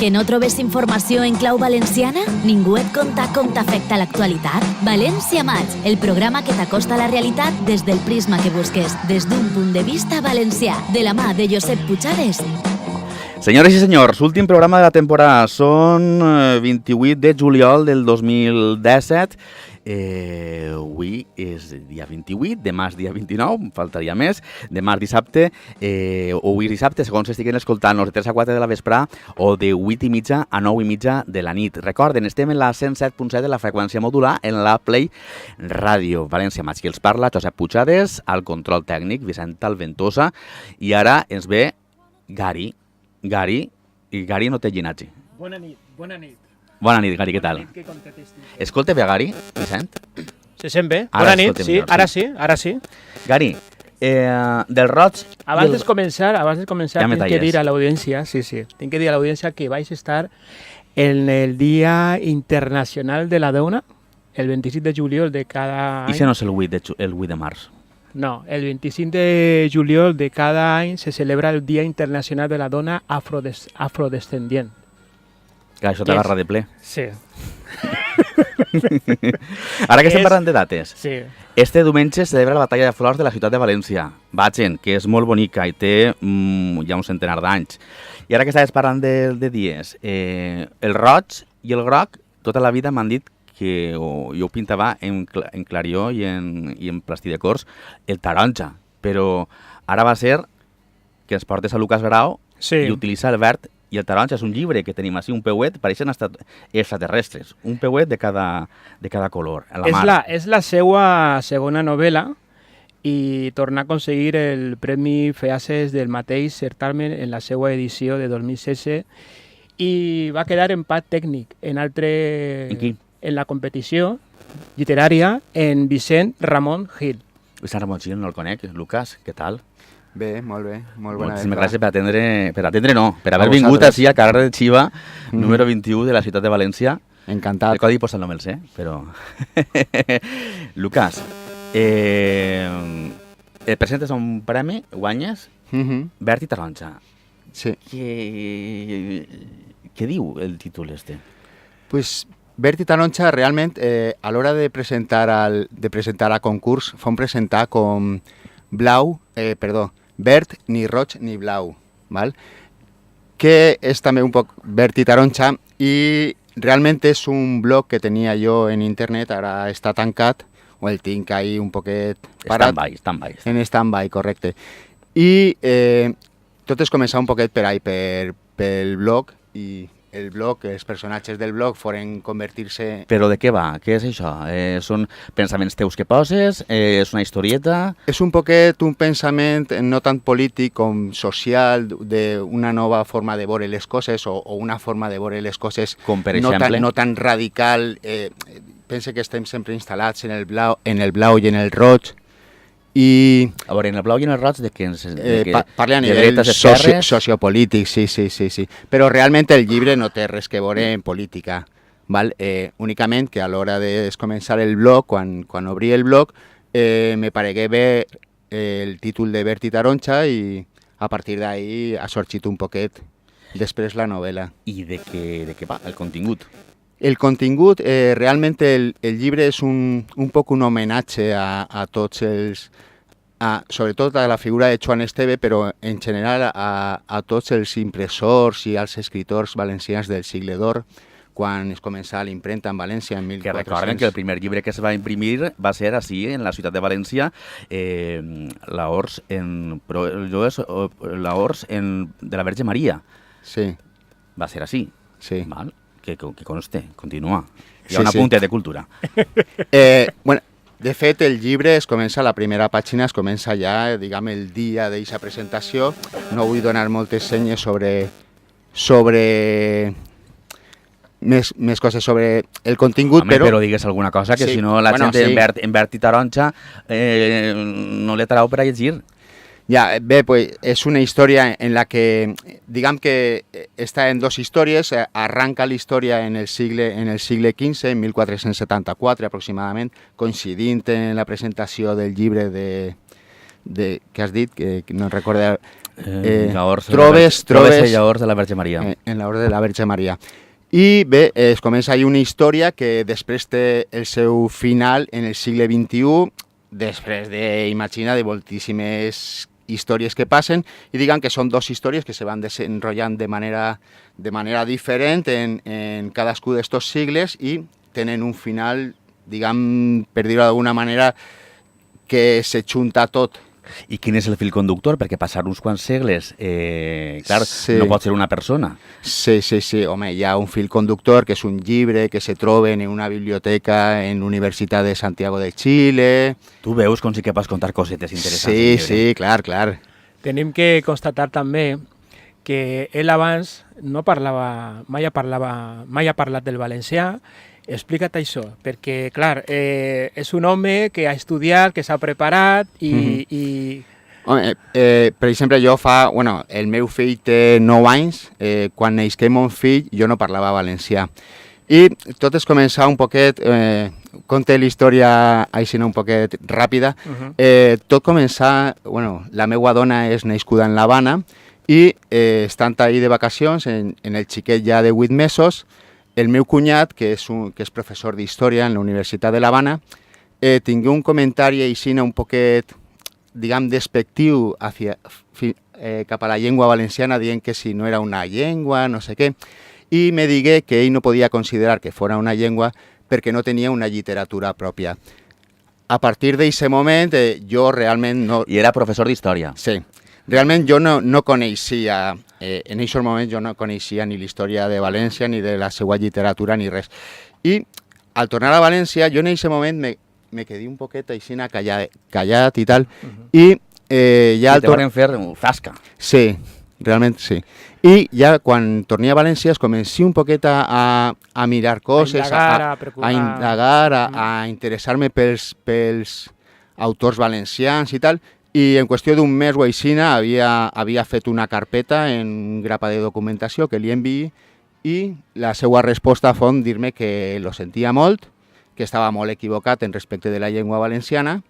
Que no trobes informació en clau valenciana? Ningú et conta com t'afecta l'actualitat? València Maig, el programa que t'acosta a la realitat des del prisma que busques, des d'un punt de vista valencià, de la mà de Josep Puigades. Senyores i senyors, últim programa de la temporada. Són 28 de juliol del 2017. Avui és dia 28, demà és dia 29, faltaria més. Demà és dissabte, o avui és dissabte, segons estiguen escoltant-nos de 3 a 4 de la vesprà o de 8 i mitja a 9 i mitja de la nit. Recorden, estem en la 107.7 de la freqüència modular en la Play Ràdio. València Maig, qui els parla, Josep Puigades, al control tècnic, Vicent Alventosa, i ara ens ve Gary, i Gary no té llinatge. Bona nit, bona nit. Bona nit, Gary, què tal? Bona nit, que contestis. Escolta bé, Gary, Vicent? Se sent bé? Ara Bona nit, escoltem sí, millor, ara sí. Gary, del roig... Abans de començar, Ja me tinc que talles. dir a l'audiència, tinc que dir a l'audiència que vais a estar en el Dia Internacional de la Dona, el 25 de juliol de cada any. Ixe no és el 8 de març. No, el 25 de juliol de cada any se celebra el Dia Internacional de la Dona afrodescendient. Clar, això t'agarra de ple. Sí. Ara que estem parlant de dates, Sí. este diumenge se celebra la Batalla de Flors de la ciutat de València. Vagin, que és molt bonica i té ja un centenar d'anys. I ara que estaves parlant de dies, el roig i el groc, tota la vida m'han dit que jo ho pintava en clarió i en plastí de cors, el taronja. Però ara va ser que ens portes a Lucas Grau Sí. i utilitza el verd i el taronja. És un llibre que tenim així, un peuet, pareixen extraterrestres. Un peuet de cada color. A la mar. És la seva segona novel·la i tornar a aconseguir el Premi Feaces del mateix certamen en la seva edició de 2016 i va quedar empat tècnic en En qui? En la competició literària en Vicent Ramon Gil. Vicent Ramon Gil, no el conec. Lucas, què tal? Bé, molt bona Moltíssimes gràcies per haver A vingut vosaltres. així al carrer de Xiva, número 21 de la ciutat de València. Encantat. El codi postal no me'l sé, però... Lucas, et presentes un premi, guanyes, verd i taronja. Sí. Què diu el títol este? Pues Verd i Taronja realment a l'hora de presentar a concurs fom presentar com verd, ni roig ni blau, val? Que és també un poc verd i taronja i realment és un blog que tenia jo en internet, ara està tancat, o el tinc ahí un poquet parat. Stand-by. En stand-by, correcte. I tot és començar un poquet per ahí, pel blog, i el blog, els personatges del blog foren convertir-se... Però de què va? Què és això? Són pensaments teus que poses? És una historieta? És un poquet un pensament no tant polític com social, d'una nova forma de veure les coses o una forma de veure les coses Com per exemple? no tan radical. Pense que estem sempre instal·lats en el blau i en el roig. I A veure, en el blau i en el roig de què ens... parla a de nivell dretes, esquerres? sociopolític, sí. Però realment el llibre no té res que veure en política. Val? Únicament que a l'hora de començar el blog, quan obrí el blog, me paregué bé el títol de Verd i Taronja i a partir d'ahí ha sorgit un poquet després la novel·la. I de què va el contingut? El contingut, realment el llibre és un poc un homenatge a tots els... sobretot a la figura de Joan Esteve, però en general a tots els impressors i als escriptors valencians del segle d'or, quan es comença l'impremta en València en 1400. Que recorden que el primer llibre que es va imprimir va ser així, en la ciutat de València, l'Ors de la Verge Maria. Sí. Va ser així. Sí. Val? Que conste, continua. Hi Sí, ha un sí. apunte de cultura. Bueno, de fet, el llibre es comença, la primera pàgina es comença ja, diguem, el dia d'aquesta presentació. No vull donar moltes senyes sobre més coses sobre el contingut, Home, però digues alguna cosa, que Sí, si no la bueno, gent sí. en verd i taronja no le trau per a llegir. Ja, bé, pues, és una història en la que, diguem que està en dos històries. Arranca la història en el segle XV, en 1474 aproximadament, coincidint en la presentació del llibre que has dit, que no recordo trobes llavors de la Verge Maria. En l'Hora de la Verge Maria. I bé, es comença ahir una història que després té el seu final en el segle XXI, després d'imagina de moltíssimes històries que passen, i diguem que són dues històries que se van desenrotllant de manera diferent en cadascú d'estos sigles i tenen un final, diguem, per dir-ho d'alguna manera, que se junta tot. I quin és el fil conductor? Perquè passar uns quants segles, clar, Sí. no pot ser una persona. Sí, home, hi ha un fil conductor que és un llibre que se troba en una biblioteca en la Universitat de Santiago de Chile. Tu veus com sí que pots contar cosetes interessants. Sí, sí, clar. Tenim que constatar també que ell abans no parlava, mai ha parlat del valencià. Explica't això, perquè, clar, és un home que ha estudiat, que s'ha preparat i... Home, per exemple, el meu fill té 9 anys, quan neixqué mon fill jo no parlava valencià. I tot es començava un poquet, conté la història així un poquet ràpida, tot començava, la meva dona és nascuda en l'Havana i estant ahir de vacacions, en el xiquet ja de 8 mesos, el meu cunyat, que és professor d'història en la Universitat de l'Havana, tingué un comentari així un poquet, diguem, despectiu cap a la llengua valenciana, dient que si no era una llengua, no sé què, i me digué que ell no podia considerar que fora una llengua perquè no tenia una literatura pròpia. A partir d'aquest moment, jo realment no... I era professor d'història. Sí. Realment jo no coneixia, en aquest moment jo no coneixia ni la història de València, ni de la seva literatura, ni res. I al tornar a València, jo en aquest moment me quedé un poquet així callat i tal, i ja... Te van fer zasca. Sí, realment sí. I ja quan torné a València es comenci un poquet a mirar coses, a indagar, a interessar-me pels autors valencians i tal, i en qüestió d'un mes o aixina havia fet una carpeta en un grapa de documentació que li enviï i la seva resposta fou dir-me que lo sentia molt, que estava molt equivocat en respecte de la llengua valenciana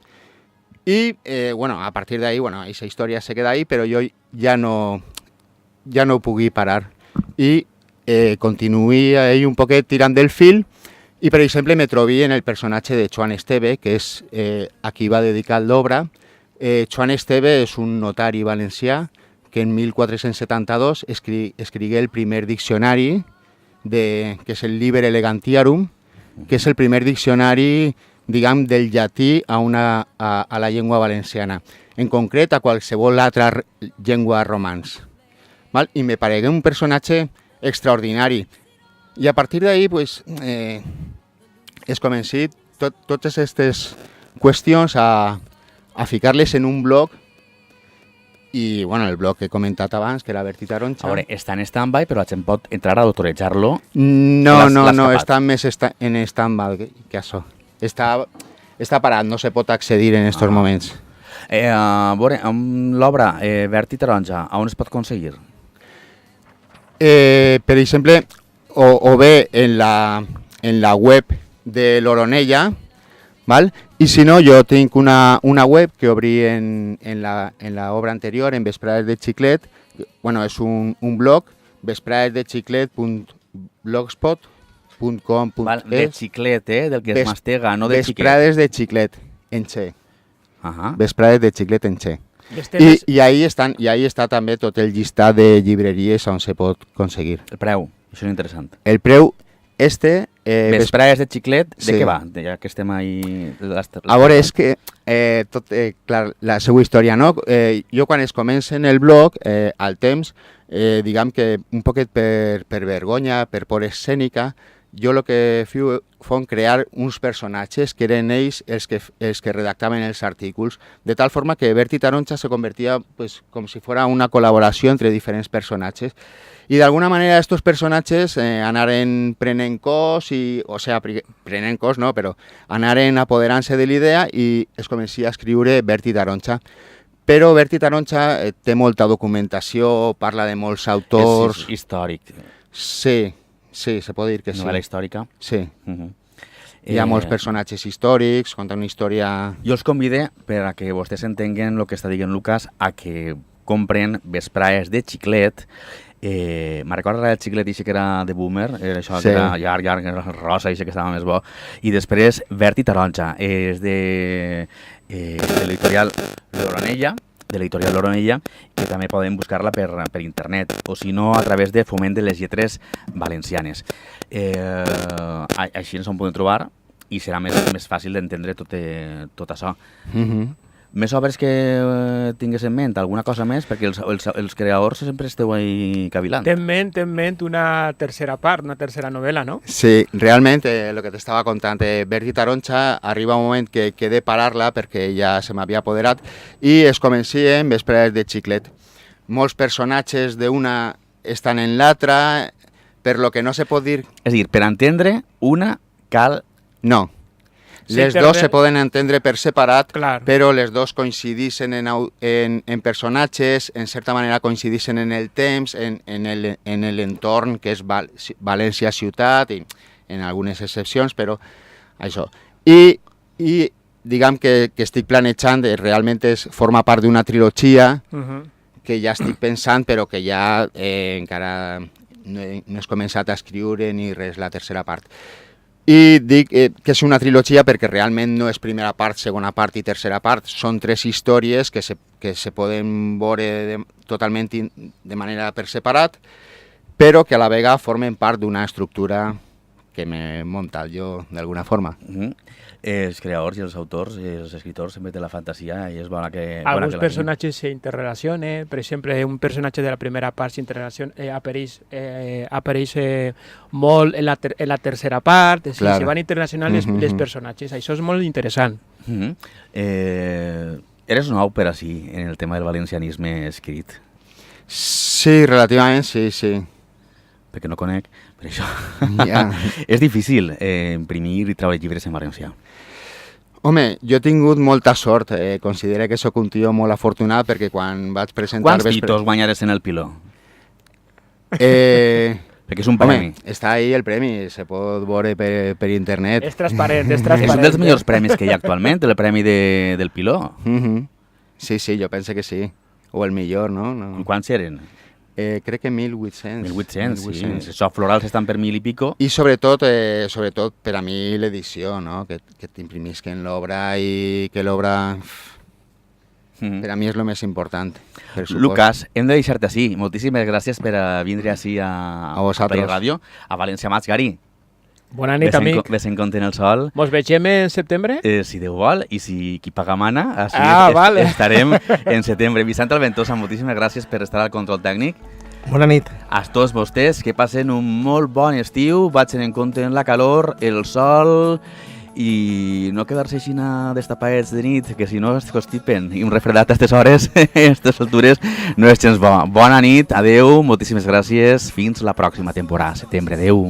i a partir d'ahí, aquesta història se queda ahí, però jo ja no pugui parar i continuï ell un poquet tirant del fil i, per exemple, me trobi en el personatge de Joan Esteve, que és a qui va dedicar l'obra. Joan Esteve és un notari valencià que en 1472 escrigué el primer diccionari, que és el Liber Elegantiarum, que és el primer diccionari, diguem, del llatí a la llengua valenciana, en concret a qualsevol altra llengua romans. I me paregué un personatge extraordinari. I a partir d'ahí es comenci totes aquestes qüestions a ficar-les en un blog i el blog que he comentat abans, que era Berti Taronja. A veure, està en stand-by, però la gent pot entrar a autorejar-lo. No, està més en stand-by que això. Està parat, no se pot accedir en aquests moments. A veure, amb l'obra Berti Taronja, on es pot aconseguir? Per exemple, o bé en la web de l'Oronella, i si no, jo tinc una web que obrí en l'obra anterior, en Vesprades de Xiclet. És un blog, vespravesdexiclet.blogspot.com.es. De xiclet, del que es mastega, no de xiquet. Vesprades de Xiclet, en xe. Vesprades de Xiclet, en xe. I ahí està també tot el llistat de llibreries on se pot aconseguir. El preu, això és interessant. El preu, Vesprades de Xiclet, de què va? Ja que estem ahí... A veure, és que, clar, la seva història, no? Jo quan es comença en el blog, al temps, diguem que un poquet per vergonya, per por escènica, jo el que fou crear uns personatges que eren ells els que redactaven els artículs, de tal forma que Berti Taronja se convertia com si fos una col·laboració entre diferents personatges. I d'alguna manera estos personatges anaren prenent cos, prenent cos no, però anaren apoderant-se de l'idea i es comencia a escriure Berti Taronja. Però Berti Taronja té molta documentació, parla de molts autors... És històric. Sí, se pot dir que sí. Novel·la històrica. Sí. Hi ha molts personatges històrics, conta una història... Jo els convide, per a que vostès entenguen el que està dient Lucas, a que compren vesprades de xiclet. Me recorda el xiclet que era de Boomer, era això que era llarg, rosa, que estava més bo. I després Verd i Taronja, és de l'editorial L'Oronella, que també podem buscar-la per internet, o si no, a través de Foment de les Lletres Valencianes. Així ens ho podem trobar i serà més fàcil d'entendre tot això. Més obres que tingues en ment, alguna cosa més? Perquè els creadors sempre esteu ahí cavilant. Té en ment una tercera part, una tercera novel·la, no? Sí, realment, el que t'estava contant, Verd i Taronja, arriba un moment que he de parar-la perquè ja se m'havia apoderat i es comencien vesprades de xiclet. Molts personatges d'una estan en l'altra, per lo que no se pot dir... És a dir, per entendre, una cal... No. Les dos se poden entendre per separat, Clar. però les dos coincidixen en personatges, en certa manera coincidixen en el temps, en l'entorn que és València ciutat, i en algunes excepcions, però això. I diguem que estic planejant, realment forma part d'una trilogia que ja estic pensant, però que ja encara no he començat a escriure ni res, la tercera part. I dic que és una trilogia perquè realment no és primera part, segona part i tercera part, són 3 històries que se poden veure totalment de manera per separat, però que a la vegada formen part d'una estructura que m'he muntat jo d'alguna forma. Els creadors i els autors i els escriptors sempre té la fantasia i és bona que... Alguns personatges s'interrelacionen, per exemple, un personatge de la primera part apareix molt en la tercera part, se van internacionant els personatges, això és molt interessant. Eres nou per així en el tema del valencianisme escrit? Sí, relativament, sí. Perquè no conec, per això. És difícil imprimir i treure llibres en valencià. Home, jo he tingut molta sort. Considero que sóc un tio molt afortunat perquè quan vaig presentar... Quants títols guanyares en el Piló? Perquè és un premi. Home, està ahí el premi, se pot veure per internet. És transparent, És un dels millors premis que hi ha actualment, el premi del Piló. Sí, jo penso que sí. O el millor, no? Quants eren? Crec que 1.800. 1.800, sí. Els florals estan per 1.000 i pico. I sobretot per a mi l'edició, no? Que t'imprimisquen l'obra i que l'obra... Per a mi és el més important. Lucas, hem de deixar-te així. Moltíssimes gràcies per vindre així a Play Ràdio, a València Mats, Gary. Bona nit, amic. Ves en compte en el sol. Mos vegem en setembre? Si Déu vol, i si qui paga mana, així vale. Estarem en setembre. Vicent Alventosa, moltíssimes gràcies per estar al control tècnic. Bona nit. A tots vostès, que passen un molt bon estiu, vagin en compte en la calor, el sol, i no quedar-se així destapats de nit, que si no es constipen, i un refredat a aquestes hores, a aquestes altures, no és gens bo. Bona nit, adeu, moltíssimes gràcies, fins la pròxima temporada, setembre, adeu.